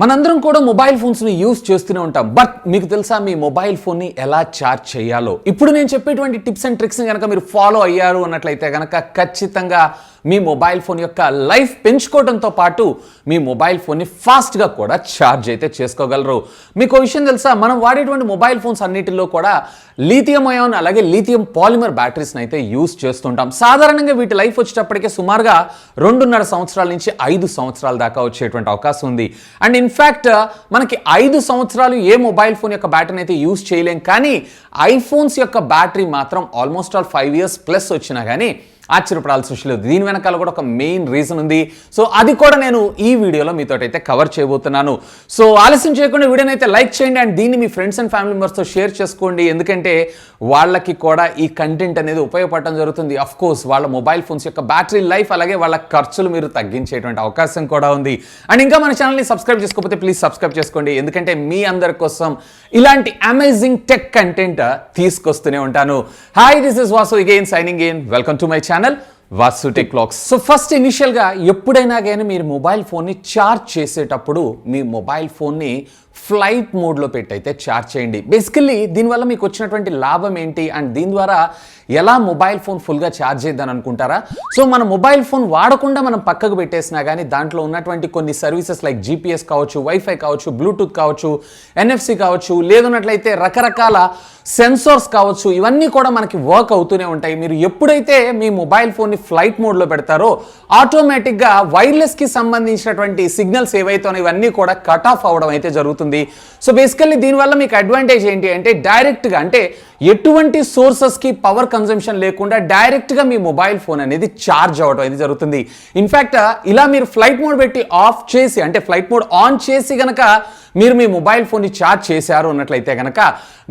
మనందరం కూడా mobile ఫోన్స్ని use చేస్తూనే ఉంటాం. బట్ మీకు తెలుసా మీ మొబైల్ ఫోన్ని ఎలా ఛార్జ్ చేయాలో? ఇప్పుడు నేను చెప్పేటువంటి టిప్స్ అండ్ ట్రిక్స్ని కనుక మీరు ఫాలో అయ్యారు అన్నట్లయితే కనుక ఖచ్చితంగా మీ మొబైల్ ఫోన్ యొక్క లైఫ్ పెంచుకోవడంతో పాటు మీ మొబైల్ ఫోన్ని ఫాస్ట్గా కూడా ఛార్జ్ అయితే చేసుకోగలరు. మీకు ఒక విషయం తెలుసా, మనం వాడేటువంటి మొబైల్ ఫోన్స్ అన్నిటిలో కూడా లిథియం అయాన్ అలాగే లిథియం పాలిమర్ బ్యాటరీస్ని అయితే యూస్ చేస్తుంటాం. సాధారణంగా వీటి లైఫ్ వచ్చేటప్పటికే సుమారుగా 2.5 సంవత్సరాల నుంచి 5 సంవత్సరాల దాకా వచ్చేటువంటి అవకాశం ఉంది. అండ్ ఇన్ఫ్యాక్ట్ మనకి 5 సంవత్సరాలు ఏ మొబైల్ ఫోన్ యొక్క బ్యాటరీని అయితే యూస్ చేయలేం, కానీ ఐఫోన్స్ యొక్క బ్యాటరీ మాత్రం ఆల్మోస్ట్ ఆల్ 5 years ప్లస్ వచ్చినా కానీ ఆశ్చర్యపడాల్సిన విషయం లేదు. దీని వెనకాల కూడా ఒక మెయిన్ రీజన్ ఉంది. సో అది కూడా నేను ఈ వీడియోలో మీతో అయితే కవర్ చేయబోతున్నాను. సో ఆలస్యం చేయకుండా వీడియోని అయితే లైక్ చేయండి అండ్ దీన్ని మీ ఫ్రెండ్స్ అండ్ ఫ్యామిలీ మెంబర్స్తో షేర్ చేసుకోండి. ఎందుకంటే వాళ్ళకి కూడా ఈ కంటెంట్ అనేది ఉపయోగపడటం జరుగుతుంది. అఫ్ కోర్స్ వాళ్ళ మొబైల్ ఫోన్స్ యొక్క బ్యాటరీ లైఫ్ అలాగే వాళ్ళ ఖర్చులు మీరు తగ్గించేటువంటి అవకాశం కూడా ఉంది. అండ్ ఇంకా మన ఛానల్ని సబ్స్క్రైబ్ చేసుకోకపోతే ప్లీజ్ సబ్స్క్రైబ్ చేసుకోండి. ఎందుకంటే మీ అందరి కోసం ఇలాంటి అమేజింగ్ టెక్ కంటెంట్ తీసుకొస్తూనే ఉంటాను. Hi, this is Vasu again signing in. Welcome to my channel VaasutechVlogs. So first ఇనిషియల్గా ఎప్పుడైనా కానీ మీరు మొబైల్ ఫోన్ని ఛార్జ్ చేసేటప్పుడు మీ మొబైల్ ఫోన్ని ఫ్లైట్ మోడ్లో పెట్టి అయితే ఛార్జ్ చేయండి. బేసికల్లీ దీనివల్ల మీకు వచ్చినటువంటి లాభం ఏంటి అండ్ దీని ద్వారా ఎలా మొబైల్ ఫోన్ ఫుల్గా ఛార్జ్ చేద్దాం అనుకుంటారా? సో మన మొబైల్ ఫోన్ వాడకుండా మనం పక్కకు పెట్టేసినా కానీ దాంట్లో ఉన్నటువంటి కొన్ని సర్వీసెస్ లైక్ జీపీఎస్ కావచ్చు, వైఫై కావచ్చు, బ్లూటూత్ కావచ్చు, ఎన్ఎఫ్సి కావచ్చు, లేదన్నట్లయితే రకరకాల సెన్సార్స్ కావచ్చు, ఇవన్నీ కూడా మనకి వర్క్ అవుతూనే ఉంటాయి. మీరు ఎప్పుడైతే మీ మొబైల్ ఫోన్ని ఫ్లైట్ మోడ్లో పెడతారో ఆటోమేటిక్గా వైర్లెస్కి సంబంధించినటువంటి సిగ్నల్స్ ఏవైతే ఇవన్నీ కూడా కట్ ఆఫ్ అవ్వడం అయితే జరుగుతుంది. సో బేసికల్లీ దీనివల్ల మీకు అడ్వాంటేజ్ ఏంటి అంటే డైరెక్ట్గా అంటే ఎటువంటి సోర్సెస్కి పవర్ కన్జంప్షన్ లేకుండా డైరెక్ట్గా మీ మొబైల్ ఫోన్ అనేది ఛార్జ్ అవ్వడం అనేది జరుగుతుంది. ఇన్ఫ్యాక్ట్ ఇలా మీరు ఫ్లైట్ మోడ్ పెట్టి ఆఫ్ చేసి అంటే ఫ్లైట్ మోడ్ ఆన్ చేసి కనుక మీరు మీ మొబైల్ ఫోన్ని ఛార్జ్ చేశారు అన్నట్లయితే కనుక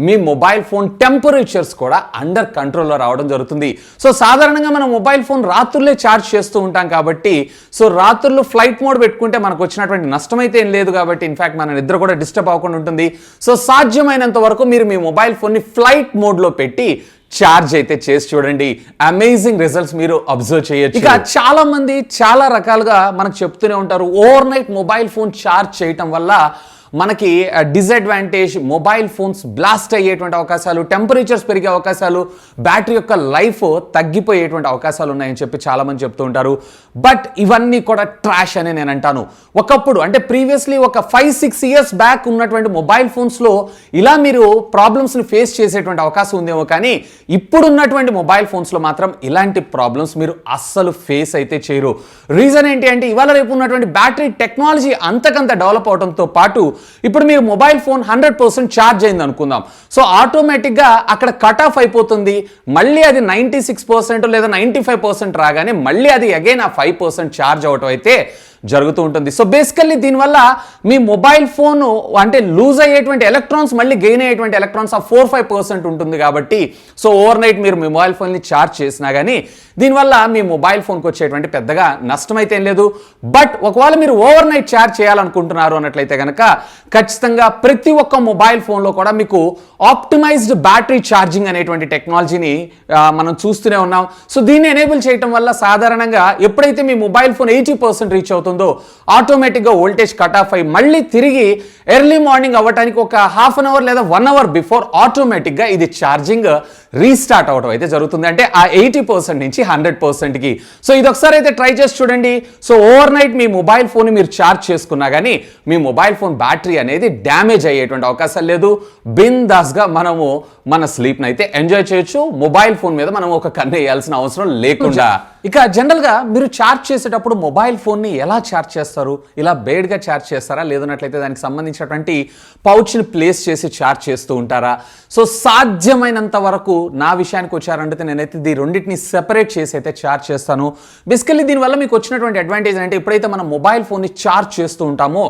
మీ మొబైల్ ఫోన్ టెంపరేచర్స్ కూడా అండర్ కంట్రోల్లో రావడం జరుగుతుంది. సో సాధారణంగా మనం మొబైల్ ఫోన్ రాత్రులే ఛార్జ్ చేస్తూ ఉంటాం కాబట్టి సో రాత్రులు ఫ్లైట్ మోడ్ పెట్టుకుంటే మనకు వచ్చినటువంటి నష్టం అయితే ఏం లేదు కాబట్టి ఇన్ఫ్యాక్ట్ మన నిద్ర కూడా డిస్టర్బ్ అవ్వకుండా ఉంటుంది. సో సాధ్యమైనంత వరకు మీరు మీ మొబైల్ ఫోన్ని ఫ్లైట్ మోడ్లో పెట్టి ఛార్జ్ అయితే చేసి చూడండి. అమేజింగ్ రిజల్ట్స్ మీరు అబ్జర్వ్ చేయొచ్చు. ఇక చాలా మంది చాలా రకాలుగా మనకు చెప్తూనే ఉంటారు over night mobile phone charge చేయటం వల్ల మనకి డిసడ్వాంటేజ్, మొబైల్ ఫోన్స్ బ్లాస్ట్ అయ్యేటువంటి అవకాశాలు, టెంపరేచర్స్ పెరిగే అవకాశాలు, బ్యాటరీ యొక్క లైఫ్ తగ్గిపోయేటువంటి అవకాశాలు ఉన్నాయని చెప్పి చాలామంది చెప్తూ ఉంటారు. బట్ ఇవన్నీ కూడా ట్రాష్ అని నేను అంటాను. ఒకప్పుడు అంటే ప్రీవియస్లీ ఒక 5-6 years బ్యాక్ ఉన్నటువంటి మొబైల్ ఫోన్స్లో ఇలా మీరు ప్రాబ్లమ్స్ని ఫేస్ చేసేటువంటి అవకాశం ఉందేమో, కానీ ఇప్పుడున్నటువంటి మొబైల్ ఫోన్స్లో మాత్రం ఇలాంటి ప్రాబ్లమ్స్ మీరు అస్సలు ఫేస్ అయితే చేయరు. రీజన్ ఏంటి అంటే ఇవాళ రేపు ఉన్నటువంటి బ్యాటరీ టెక్నాలజీ అంతకంత డెవలప్ అవడంతో పాటు ఇప్పుడు మీరు మొబైల్ ఫోన్ 100% ఛార్జ్ అయింది అనుకుందాం. సో ఆటోమేటిక్గా అక్కడ కట్ ఆఫ్ అయిపోతుంది. మళ్ళీ అది 96% లేదా 95% రాగానే మళ్ళీ అది అగైన్ ఆ 5% ఛార్జ్ అవటం అయితే జరుగుతూ ఉంటుంది. సో బేసికల్లీ దీనివల్ల మీ మొబైల్ ఫోన్ అంటే లూజ్ అయ్యేటువంటి ఎలక్ట్రాన్స్ మళ్ళీ గెయిన్ అయ్యేటువంటి ఎలక్ట్రాన్స్ ఆ 4-5% ఉంటుంది కాబట్టి సో ఓవర్ నైట్ మీరు మీ మొబైల్ ఫోన్ని ఛార్జ్ చేసినా కానీ దీనివల్ల మీ మొబైల్ ఫోన్కి వచ్చేటువంటి పెద్దగా నష్టం అయితే ఏం లేదు. బట్ ఒకవేళ మీరు ఓవర్ నైట్ ఛార్జ్ చేయాలనుకుంటున్నారు అన్నట్లయితే కనుక ఖచ్చితంగా ప్రతి ఒక్క మొబైల్ ఫోన్లో కూడా మీకు ఆప్టిమైజ్డ్ బ్యాటరీ ఛార్జింగ్ అనేటువంటి టెక్నాలజీని మనం చూస్తూనే ఉన్నాం. సో దీన్ని ఎనేబుల్ చేయడం వల్ల సాధారణంగా ఎప్పుడైతే మీ మొబైల్ ఫోన్ 80% రీచ్ అవుతుందో ఆటోమేటిక్గా వోల్టేజ్ కట్ ఆఫ్ అయ్యి మళ్ళీ తిరిగి ఎర్లీ మార్నింగ్ అవ్వడానికి ఒక 1/2 hour లేదా 1 hour బిఫోర్ ఆటోమేటిక్గా ఇది ఛార్జింగ్ రీస్టార్ట్ అవడం అయితే జరుగుతుంది. అంటే ఆ 80% నుంచి 100%కి. సో ఇది ఒకసారి అయితే ట్రై చేసి చూడండి. సో ఓవర్ నైట్ మీ మొబైల్ ఫోన్ని మీరు ఛార్జ్ చేసుకున్నా కానీ మీ మొబైల్ ఫోన్ బ్యాటరీ అనేది డ్యామేజ్ అయ్యేటువంటి అవకాశం లేదు. బిందాస్గా మనము మన స్లీప్ని అయితే ఎంజాయ్ చేయొచ్చు. మొబైల్ ఫోన్ మీద మనం ఒక కన్ను వేయాల్సిన అవసరం లేకుండా. ఇక జనరల్గా మీరు ఛార్జ్ చేసేటప్పుడు మొబైల్ ఫోన్ని ఎలా ఛార్జ్ చేస్తారు? ఇలా బేడ్గా ఛార్జ్ చేస్తారా, లేదన్నట్లయితే దానికి సంబంధించినటువంటి పౌచ్ని ప్లేస్ చేసి ఛార్జ్ చేస్తూ ఉంటారా? సో సాధ్యమైనంత వరకు నా విషయానికి వచ్చారంటే నేనైతే ఈ రెండింటిని సెపరేట్ చేసి అయితే ఛార్జ్ చేస్తాను. బేసికల్లీ దీనివల్ల మీకు వచ్చినటువంటి అడ్వాంటేజ్ అంటే ఎప్పుడైతే మనం మొబైల్ ఫోన్ని ఛార్జ్ చేస్తూ ఉంటామో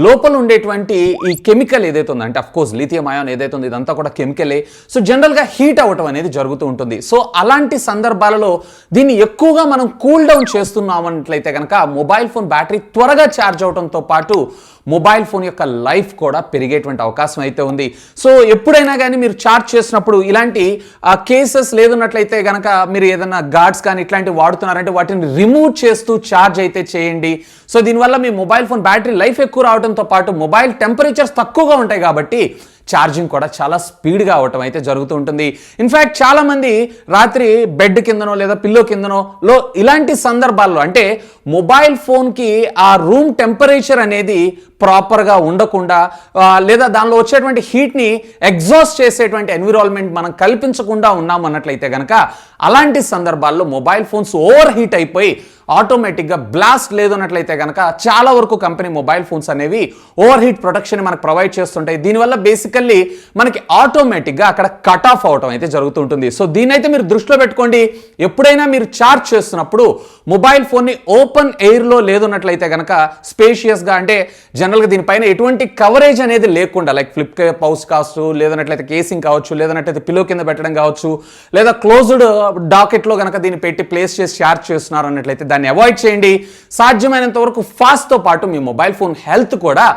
లోపల ఉండేటువంటి ఈ కెమికల్ ఏదైతే ఉందో అంటే అఫ్కోర్స్ లిథియం అయాన్ ఏదైతే ఉందో ఇదంతా కూడా కెమికలే. సో జనరల్గా హీట్ అవ్వటం అనేది జరుగుతూ ఉంటుంది. సో అలాంటి సందర్భాలలో దీన్ని ఎక్కువగా మనం కూల్ డౌన్ చేస్తున్నాం అన్నట్లయితే కనుక మొబైల్ ఫోన్ బ్యాటరీ త్వరగా ఛార్జ్ అవడంతో పాటు మొబైల్ ఫోన్ యొక్క లైఫ్ కూడా పెరిగేటువంటి అవకాశం అయితే ఉంది. సో ఎప్పుడైనా కానీ మీరు ఛార్జ్ చేసినప్పుడు ఇలాంటి కేసెస్ లేదున్నట్లయితే కనుక మీరు ఏదైనా గార్డ్స్ కానీ ఇట్లాంటివి వాడుతున్నారంటే వాటిని రిమూవ్ చేస్తూ ఛార్జ్ అయితే చేయండి. సో దీనివల్ల మీ మొబైల్ ఫోన్ బ్యాటరీ లైఫ్ ఎక్కువ రావడంతో పాటు మొబైల్ టెంపరేచర్స్ తక్కువగా ఉంటాయి కాబట్టి ఛార్జింగ్ కూడా చాలా స్పీడ్గా అవటం అయితే జరుగుతూ ఉంటుంది. ఇన్ఫ్యాక్ట్ చాలామంది రాత్రి బెడ్ కిందనో లేదా పిల్లో కిందనో ఇలాంటి సందర్భాల్లో అంటే మొబైల్ ఫోన్కి ఆ రూమ్ టెంపరేచర్ అనేది ప్రాపర్గా ఉండకుండా లేదా దానిలో వచ్చేటువంటి హీట్ని ఎగ్జాస్ట్ చేసేటువంటి ఎన్విరాన్మెంట్ మనం కల్పించకుండా ఉన్నాం అన్నట్లయితే కనుక అలాంటి సందర్భాల్లో మొబైల్ ఫోన్స్ ఓవర్ హీట్ అయిపోయి ఆటోమేటిక్గా బ్లాస్ట్ లేదన్నట్లయితే కనుక చాలా వరకు కంపెనీ మొబైల్ ఫోన్స్ అనేవి ఓవర్ హీట్ ప్రొటెక్షన్ మనకు ప్రొవైడ్ చేస్తుంటాయి. దీనివల్ల బేసికల్లీ మనకి ఆటోమేటిక్గా అక్కడ కట్ ఆఫ్ అవటం అయితే జరుగుతుంటుంది. సో దీని అయితే మీరు దృష్టిలో పెట్టుకోండి. ఎప్పుడైనా మీరు ఛార్జ్ చేస్తున్నప్పుడు మొబైల్ ఫోన్ని ఓపెన్ ఎయిర్లో లేదన్నట్లయితే కనుక స్పేషియస్గా అంటే జనరల్గా దీనిపైన ఎటువంటి కవరేజ్ అనేది లేకుండా లైక్ ఫ్లిప్ పౌచ్ కావచ్చు లేదన్నట్లయితే కేసింగ్ కావచ్చు లేదన్నట్లయితే పిల్లో కింద పెట్టడం కావచ్చు లేదా క్లోజ్డ్ డాకెట్లో కనుక దీన్ని పెట్టి ప్లేస్ చేసి ఛార్జ్ చేస్తున్నారు అన్నట్లయితే దాన్ని అవాయిడ్ చేయండి. సాధ్యమైనంత వరకు ఫాస్ట్తో పాటు మీ మొబైల్ ఫోన్ హెల్త్ కూడా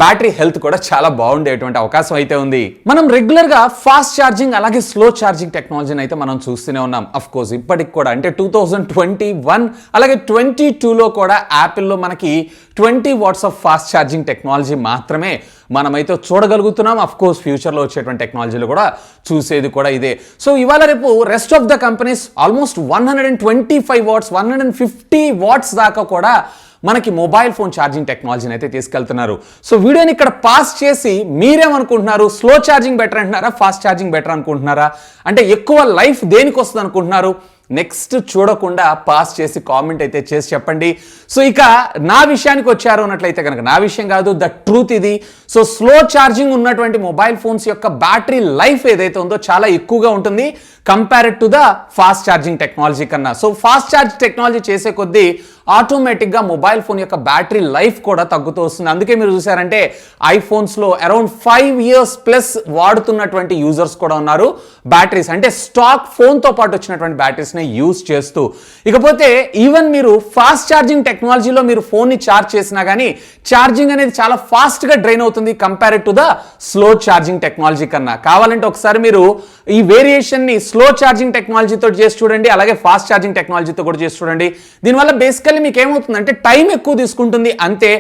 బ్యాటరీ హెల్త్ కూడా చాలా బాగుండేటువంటి అవకాశం అయితే ఉంది. మనం రెగ్యులర్గా ఫాస్ట్ ఛార్జింగ్ అలాగే స్లో ఛార్జింగ్ టెక్నాలజీని అయితే మనం చూస్తూనే ఉన్నాం. అఫ్ కోర్స్ ఇప్పటికి కూడా అంటే 2021 అలాగే 22లో కూడా యాపిల్లో మనకి 20 watts of fast charging technology మాత్రమే మనమైతే చూడగలుగుతున్నాం. అఫ్ కోర్స్ ఫ్యూచర్లో వచ్చేటువంటి టెక్నాలజీలు కూడా చూసేది కూడా ఇదే. సో ఇవాళ రేపు rest of the companies almost 125 watts 150 watts దాకా కూడా మనకి మొబైల్ ఫోన్ ఛార్జింగ్ టెక్నాలజీని అయితే తీసుకెళ్తున్నారు. సో వీడియోని ఇక్కడ పాస్ చేసి మీరేమనుకుంటున్నారు? స్లో ఛార్జింగ్ బెటర్ అంటున్నారా, ఫాస్ట్ ఛార్జింగ్ బెటర్ అనుకుంటున్నారా? అంటే ఎక్కువ లైఫ్ దేనికి వస్తుంది అనుకుంటున్నారు? నెక్స్ట్ చూడకుండా పాస్ చేసి కామెంట్ అయితే చేసి చెప్పండి. సో ఇక నా విషయానికి వచ్చారు అన్నట్లయితే కనుక నా విషయం కాదు, ద ట్రూత్ ఇది. సో స్లో ఛార్జింగ్ ఉన్నటువంటి మొబైల్ ఫోన్స్ యొక్క బ్యాటరీ లైఫ్ ఏదైతే ఉందో చాలా ఎక్కువగా ఉంటుంది compared to the fast charging technology కన్నా. సో ఫాస్ట్ ఛార్జ్ టెక్నాలజీ చేసే కొద్దీ ఆటోమేటిక్గా మొబైల్ ఫోన్ యొక్క బ్యాటరీ లైఫ్ కూడా తగ్గుతూ వస్తుంది. అందుకే మీరు చూసారంటే ఐఫోన్స్లో అరౌండ్ 5 years ప్లస్ వాడుతున్నటువంటి యూజర్స్ కూడా ఉన్నారు బ్యాటరీస్ అంటే స్టాక్ ఫోన్తో పాటు వచ్చినటువంటి బ్యాటరీస్ని యూజ్ చేస్తూ. ఇకపోతే ఈవెన్ మీరు ఫాస్ట్ ఛార్జింగ్ టెక్నాలజీలో మీరు ఫోన్ని ఛార్జ్ చేసినా కానీ ఛార్జింగ్ అనేది చాలా ఫాస్ట్గా డ్రైన్ అవుతుంది compared to the slow charging technology కన్నా. కావాలంటే ఒకసారి మీరు ఈ వేరియేషన్ని స్లో ఛార్జింగ్ టెక్నాలజీతో చేసి చూడండి, అలాగే ఫాస్ట్ ఛార్జింగ్ టెక్నాలజీతో కూడా చేసి చూడండి. దీనివల్ల బేసికల్లీ మీకు ఏమవుతుందంటే టైం ఎక్కువ తీసుకుంటుంది అంతే,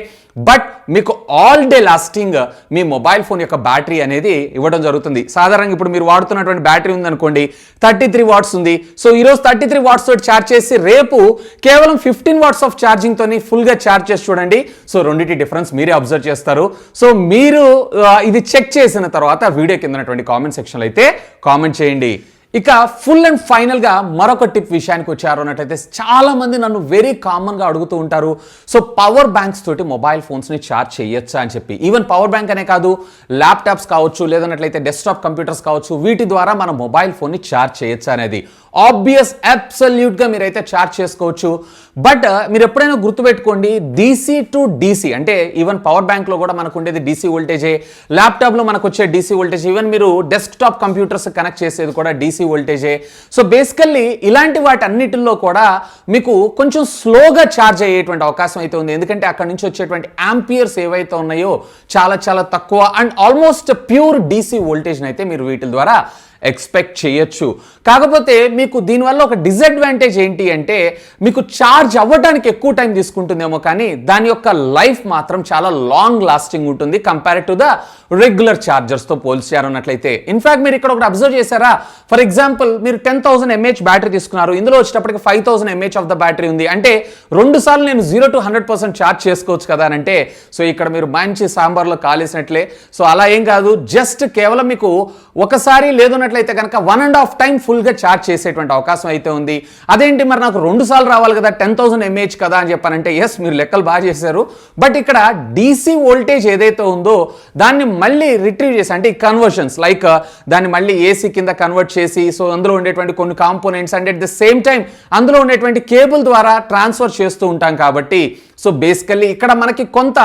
బట్ మీకు ఆల్ డే లాస్టింగ్ మీ మొబైల్ ఫోన్ యొక్క బ్యాటరీ అనేది ఇవ్వడం జరుగుతుంది. సాధారణంగా ఇప్పుడు మీరు వాడుతున్నటువంటి బ్యాటరీ ఉందనుకోండి 33 వాట్స్ ఉంది. సో ఈరోజు 33 వాట్స్ తోటి ఛార్జ్ చేసి రేపు కేవలం 15 వాట్స్ ఆఫ్ ఛార్జింగ్ తోని ఫుల్గా ఛార్జ్ చేసి చూడండి. సో రెండింటి డిఫరెన్స్ మీరే అబ్జర్వ్ చేస్తారు. సో మీరు ఇది చెక్ చేసిన తర్వాత వీడియో కిందనటువంటి కామెంట్ సెక్షన్లో అయితే కామెంట్ చేయండి. ఇక ఫుల్ అండ్ ఫైనల్గా మరొక టిప్ విషయానికి వచ్చారు అన్నట్టయితే చాలా మంది నన్ను వెరీ కామన్గా అడుగుతూ ఉంటారు. సో పవర్ బ్యాంక్స్ తోటి మొబైల్ ఫోన్స్ని ఛార్జ్ చేయొచ్చా అని చెప్పి. ఈవెన్ పవర్ బ్యాంక్ అనే కాదు, ల్యాప్టాప్స్ కావచ్చు లేదన్నట్లయితే డెస్క్టాప్ కంప్యూటర్స్ కావచ్చు, వీటి ద్వారా మన మొబైల్ ఫోన్ని ఛార్జ్ చేయొచ్చా అనేది ఆబ్వియస్ అబ్సల్యూట్గా మీరైతే ఛార్జ్ చేసుకోవచ్చు. బట్ మీరు ఎప్పుడైనా గుర్తుపెట్టుకోండి, DC టు DC అంటే ఈవెన్ పవర్ బ్యాంక్లో కూడా మనకు ఉండేది DC వోల్టేజే, ల్యాప్టాప్లో మనకు వచ్చే DC వోల్టేజ్, ఈవెన్ మీరు డెస్క్టాప్ కంప్యూటర్స్ కనెక్ట్ చేసేది కూడా DC వోల్టేజే. సో బేసికల్లీ ఇలాంటి వాటి అన్నిటిల్లో కూడా మీకు కొంచెం స్లోగా ఛార్జ్ అయ్యేటువంటి అవకాశం అయితే ఉంది. ఎందుకంటే అక్కడ నుంచి వచ్చేటువంటి యాంపియర్స్ ఏవైతే ఉన్నాయో చాలా చాలా తక్కువ అండ్ ఆల్మోస్ట్ ప్యూర్ DC వోల్టేజ్ని అయితే మీరు వీటి ద్వారా ఎక్స్పెక్ట్ చేయొచ్చు. కాకపోతే మీకు దీనివల్ల ఒక డిసడ్వాంటేజ్ ఏంటి అంటే మీకు ఛార్జ్ అవ్వడానికి ఎక్కువ టైం తీసుకుంటుందేమో కానీ దాని యొక్క లైఫ్ మాత్రం చాలా లాంగ్ లాస్టింగ్ ఉంటుంది కంపేర్డ్ టు ద రెగ్యులర్ ఛార్జర్స్తో పోల్చారు అన్నట్లయితే. ఇన్ఫాక్ట్ మీరు ఇక్కడ ఒకటి అబ్జర్వ్ చేశారా? ఫర్ ఎగ్జాంపుల్ మీరు 10,000 mAh బ్యాటరీ తీసుకున్నారు, ఇందులో వచ్చేటప్పటికి 5,000 mAh ఆఫ్ ద బ్యాటరీ ఉంది అంటే 2 సార్లు నేను 0 to 100% ఛార్జ్ చేసుకోవచ్చు కదా అని అంటే సో ఇక్కడ మీరు మంచి సాంబార్లో కాలేసినట్లే. సో అలా ఏం కాదు, జస్ట్ కేవలం మీకు ఒకసారి లేదున్నట్లయితే కనుక 1.5 time ఫుల్గా ఛార్జ్ చేసేటువంటి అవకాశం అయితే ఉంది. అదేంటి మరి నాకు 2 సార్లు రావాలి కదా 10,000 mAh కదా అని చెప్పానంటే ఎస్, మీరు లెక్కలు బాగా చేశారు. బట్ ఇక్కడ DC వోల్టేజ్ ఏదైతే ఉందో దాన్ని మళ్ళీ రిట్రీవ్ చేసి అంటే ఈ కన్వర్షన్స్ లైక్ దాన్ని మళ్ళీ AC కింద కన్వర్ట్ చేసి సో అందులో ఉండేటువంటి కొన్ని components and at the same time అందులో ఉండేటువంటి కేబుల్ ద్వారా ట్రాన్స్ఫర్ చేస్తూ ఉంటాం కాబట్టి సో బేసికల్లీ ఇక్కడ మనకి కొంత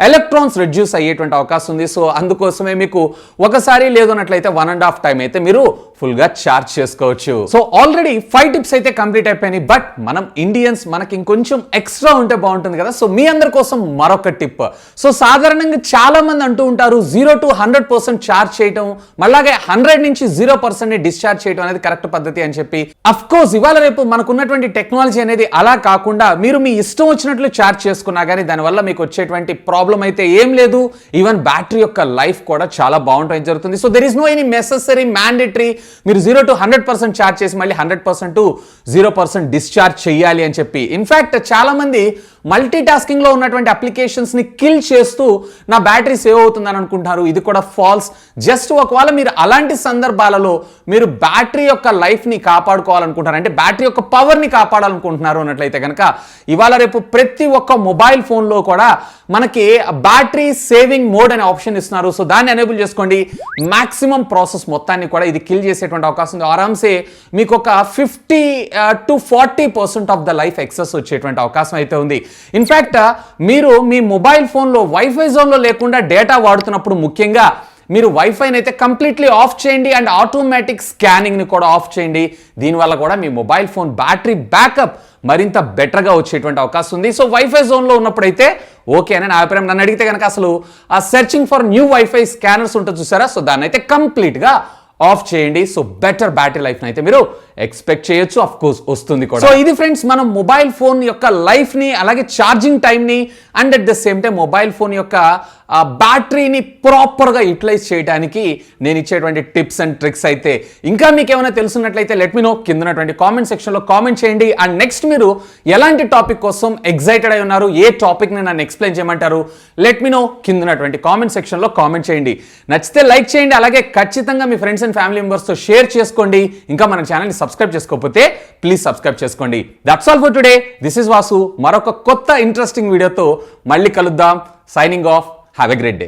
ఎలక్ట్రాన్స్ రెడ్యూస్ అయ్యేటువంటి అవకాశం ఉంది. సో అందుకోసమే మీకు ఒకసారి లేదు అన్నట్లయితే 1.5 టైం అయితే మీరు ఫుల్గా ఛార్జ్ చేసుకోవచ్చు. సో ఆల్రెడీ 5 టిప్స్ అయితే కంప్లీట్ అయిపోయినాయి. బట్ మనం ఇండియన్స్ మనకి ఇంకొంచెం ఎక్స్ట్రా ఉంటే బాగుంటుంది కదా. సో మీ అందరి కోసం మరొక టిప్. సో సాధారణంగా చాలా మంది అంటూ ఉంటారు 0 to 100% ఛార్జ్ చేయటం, మళ్ళాగే 100 నుంచి 0% డిశ్చార్జ్ చేయడం అనేది కరెక్ట్ పద్ధతి అని చెప్పి. అఫ్ కోర్స్ ఇవాళ రేపు మనకున్నటువంటి టెక్నాలజీ అనేది అలా కాకుండా మీరు మీ ఇష్టం వచ్చినట్లు ఛార్జ్ చేసుకున్నా కానీ దానివల్ల మీకు వచ్చేటువంటి ప్రాబ్లం అయితే ఏం లేదు. ఈవెన్ బ్యాటరీ యొక్క లైఫ్ కూడా చాలా బాగుంటుంది జరుగుతుంది. So there is no any necessary mandatory మీరు 0 to 100% ఛార్జ్ చేసి మళ్ళీ 100% to 0% డిశ్చార్జ్ చేయాలి అని చెప్పి. ఇన్ఫాక్ట్ చాలా మంది మల్టీ టాస్కింగ్ లో ఉన్నటువంటి అప్లికేషన్స్ ని కిల్ చేస్తూ నా బ్యాటరీ సేవ్ అవుతుందని అనుకుంటారు. ఇది కూడా ఫాల్స్. జస్ట్ ఒకవేళ మీరు అలాంటి సందర్భాలలో మీరు బ్యాటరీ యొక్క లైఫ్ ని కాపాడుకోవాలనుకుంటారు, అంటే బ్యాటరీ యొక్క పవర్ ని కాపాడాలనుకుంటున్నారు అన్నట్లయితే కనుక ఇవాళ రేపు ప్రతి ఒక్క మొబైల్ ఫోన్ లో కూడా మనకి బ్యాటరీ సేవింగ్ మోడ్ అనే ఆప్షన్ ఇస్తున్నారు. సో దాన్ని ఎనేబుల్ చేసుకోండి. మాక్సిమం ప్రాసెస్ మొత్తాన్ని కూడా ఇది కిల్ చేసేటువంటి అవకాశం ఉంది. ఆరామ్సే మీకు ఒక 50 to 40% of the life excess వచ్చేటువంటి అవకాశం అయితే ఉంది. ఇన్ఫాక్ట్ మీరు మీ మొబైల్ ఫోన్లో వైఫై జోన్లో లేకుండా డేటా వాడుతున్నప్పుడు ముఖ్యంగా మీరు వైఫైని అయితే కంప్లీట్లీ ఆఫ్ చేయండి అండ్ ఆటోమేటిక్ స్కానింగ్ని కూడా ఆఫ్ చేయండి. దీనివల్ల కూడా మీ మొబైల్ ఫోన్ బ్యాటరీ బ్యాకప్ మరింత బెటర్గా వచ్చేటువంటి అవకాశం ఉంది. సో వైఫై జోన్లో ఉన్నప్పుడైతే ఓకే అని నా అభిప్రాయం. నన్ను అడిగితే కనుక అసలు ఆ searching for new wifi scanners ఉంటుంది చూసారా, సో దాన్ని అయితే కంప్లీట్గా ఆఫ్ చేయండి. సో బెటర్ బ్యాటరీ లైఫ్ అయితే మీరు ఎక్స్పెక్ట్ చేయొచ్చు. అఫ్ కోర్స్ వస్తుంది కూడా. సో ఇది ఫ్రెండ్స్ మనం మొబైల్ ఫోన్ యొక్క లైఫ్ ని అలాగే ఛార్జింగ్ టైం ని and at the same time mobile phone యొక్క బ్యాటరీని ప్రాపర్ గా యూటిలైజ్ చేయడానికి నేను ఇచ్చేటువంటి టిప్స్ అండ్ ట్రిక్స్ అయితే. ఇంకా మీకు ఏమైనా తెలుసున్నట్లయితే లెట్ మీ నో కింద ఉన్నటువంటి కామెంట్ సెక్షన్ లో కామెంట్ చేయండి. అండ్ నెక్స్ట్ మీరు ఎలాంటి టాపిక్ కోసం ఎక్సైటెడ్ అయి ఉన్నారు, ఏ టాపిక్ ని నన్ను ఎక్స్ప్లెయిన్ చేయమంటారు, లెట్ మీ నో కింద ఉన్నటువంటి కామెంట్ సెక్షన్ లో కామెంట్ చేయండి. నచ్చితే లైక్ చేయండి, అలాగే ఖచ్చితంగా మీ ఫ్రెండ్స్ అండ్ ఫ్యామిలీ మెంబర్స్ తో షేర్ చేసుకోండి. ఇంకా మన ఛానల్ ని సబ్స్క్రైబ్ చేసుకోకపోతే ప్లీజ్ సబ్స్క్రైబ్ చేసుకోండి. That's all for today. This is Vasu. మరొక కొత్త ఇంట్రెస్టింగ్ వీడియోతో మళ్ళీ కలుద్దాం. Signing off. Have a great day.